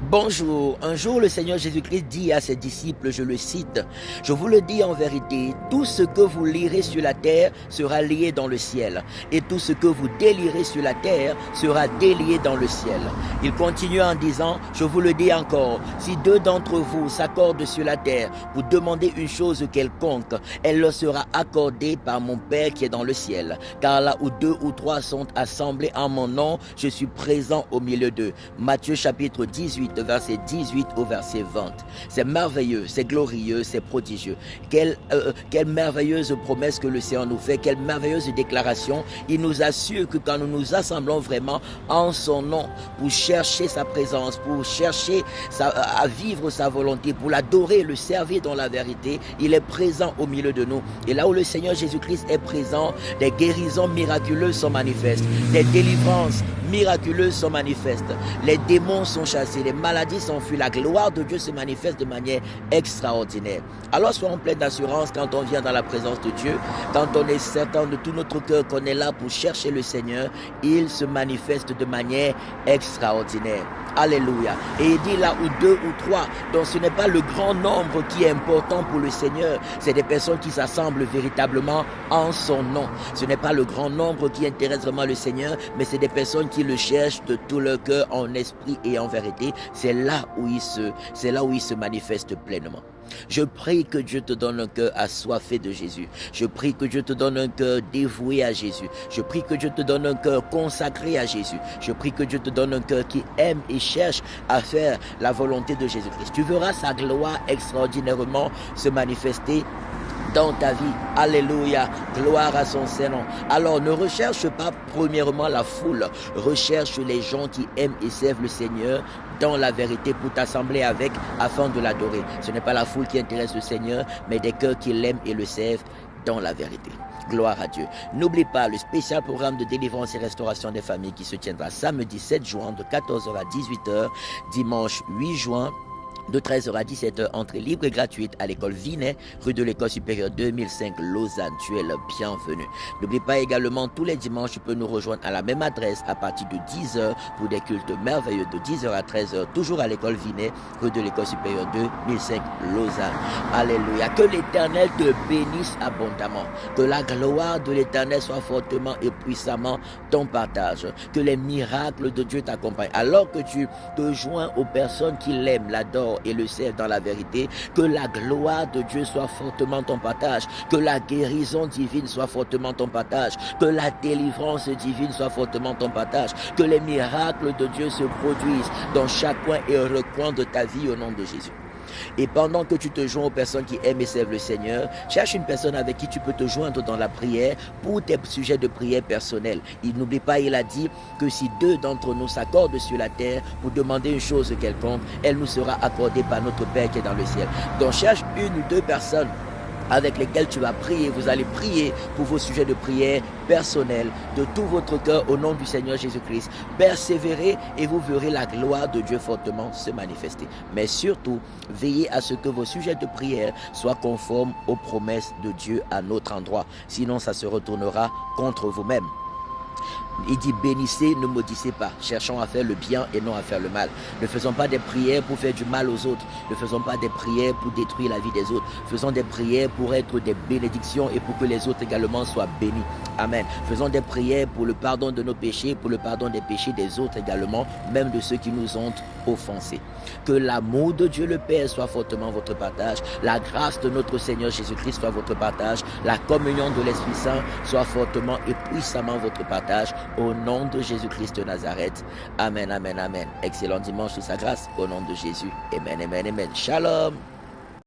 Bonjour, un jour le Seigneur Jésus-Christ dit à ses disciples, je le cite, je vous le dis en vérité, tout ce que vous lirez sur la terre sera lié dans le ciel, et tout ce que vous délirez sur la terre sera délié dans le ciel. Il continue en disant, je vous le dis encore, si deux d'entre vous s'accordent sur la terre pour demander une chose quelconque, elle leur sera accordée par mon Père qui est dans le ciel, car là où deux ou trois sont assemblés en mon nom, je suis présent au milieu d'eux. Matthieu chapitre 18, verset 18 au verset 20. C'est merveilleux, c'est glorieux, c'est prodigieux. Quelle merveilleuse promesse que le Seigneur nous fait, quelle merveilleuse déclaration. Il nous assure que quand nous nous assemblons vraiment en son nom pour chercher sa présence, pour chercher à vivre sa volonté, pour l'adorer, le servir dans la vérité, il est présent au milieu de nous. Et là où le Seigneur Jésus-Christ est présent, des guérisons miraculeuses sont manifestes, des délivrances miraculeuses sont manifestes, les démons sont chassés, les maladies s'enfuient, la gloire de Dieu se manifeste de manière extraordinaire. Alors soyons pleins d'assurance quand on vient dans la présence de Dieu, quand on est certain de tout notre cœur qu'on est là pour chercher le Seigneur, il se manifeste de manière extraordinaire. Alléluia. Et il dit là où deux ou trois, donc ce n'est pas le grand nombre qui est important pour le Seigneur, c'est des personnes qui s'assemblent véritablement en son nom. Ce n'est pas le grand nombre qui intéresse vraiment le Seigneur, mais c'est des personnes qui le cherchent de tout leur cœur, en esprit et en vérité. C'est là où il se manifeste pleinement. Je prie que Dieu te donne un cœur assoiffé de Jésus. Je prie que Dieu te donne un cœur dévoué à Jésus. Je prie que Dieu te donne un cœur consacré à Jésus. Je prie que Dieu te donne un cœur qui aime et cherche à faire la volonté de Jésus-Christ. Tu verras sa gloire extraordinairement se manifester dans ta vie. Alléluia, gloire à son Saint-Nom. Alors ne recherche pas premièrement la foule, recherche les gens qui aiment et servent le Seigneur dans la vérité pour t'assembler avec afin de l'adorer. Ce n'est pas la foule qui intéresse le Seigneur, mais des cœurs qui l'aiment et le servent dans la vérité. Gloire à Dieu. N'oublie pas le spécial programme de délivrance et restauration des familles qui se tiendra samedi 7 juin de 14h à 18h, dimanche 8 juin de 13h à 17h, entrée libre et gratuite à l'école Vinet, rue de l'école supérieure 2005, Lausanne. Tu es le bienvenu. N'oublie pas également, tous les dimanches, tu peux nous rejoindre à la même adresse à partir de 10h pour des cultes merveilleux de 10h à 13h, toujours à l'école Vinet, rue de l'école supérieure 2005, Lausanne. Alléluia. Que l'Éternel te bénisse abondamment. Que la gloire de l'Éternel soit fortement et puissamment ton partage. Que les miracles de Dieu t'accompagnent. Alors que tu te joins aux personnes qui l'aiment, l'adorent et le servent dans la vérité, que la gloire de Dieu soit fortement ton partage, que la guérison divine soit fortement ton partage, que la délivrance divine soit fortement ton partage, que les miracles de Dieu se produisent dans chaque coin et recoin de ta vie au nom de Jésus. Et pendant que tu te joins aux personnes qui aiment et servent le Seigneur, cherche une personne avec qui tu peux te joindre dans la prière pour tes sujets de prière personnels. N'oublie pas, il a dit que si deux d'entre nous s'accordent sur la terre pour demander une chose quelconque, elle nous sera accordée par notre Père qui est dans le ciel. Donc cherche une ou deux personnes avec lesquels tu vas prier. Vous allez prier pour vos sujets de prière personnels de tout votre cœur au nom du Seigneur Jésus-Christ. Persévérez et vous verrez la gloire de Dieu fortement se manifester. Mais surtout, veillez à ce que vos sujets de prière soient conformes aux promesses de Dieu à notre endroit. Sinon, ça se retournera contre vous-même. Il dit bénissez, ne maudissez pas. Cherchons à faire le bien et non à faire le mal. Ne faisons pas des prières pour faire du mal aux autres. Ne faisons pas des prières pour détruire la vie des autres. Faisons des prières pour être des bénédictions et pour que les autres également soient bénis. Amen. Faisons des prières pour le pardon de nos péchés, pour le pardon des péchés des autres également, même de ceux qui nous ont offensés. Que l'amour de Dieu le Père soit fortement votre partage. La grâce de notre Seigneur Jésus-Christ soit votre partage. La communion de l'Esprit Saint soit fortement et puissamment votre partage. Au nom de Jésus-Christ de Nazareth. Amen, amen, amen. Excellent dimanche sous sa grâce. Au nom de Jésus. Amen, amen, amen. Shalom.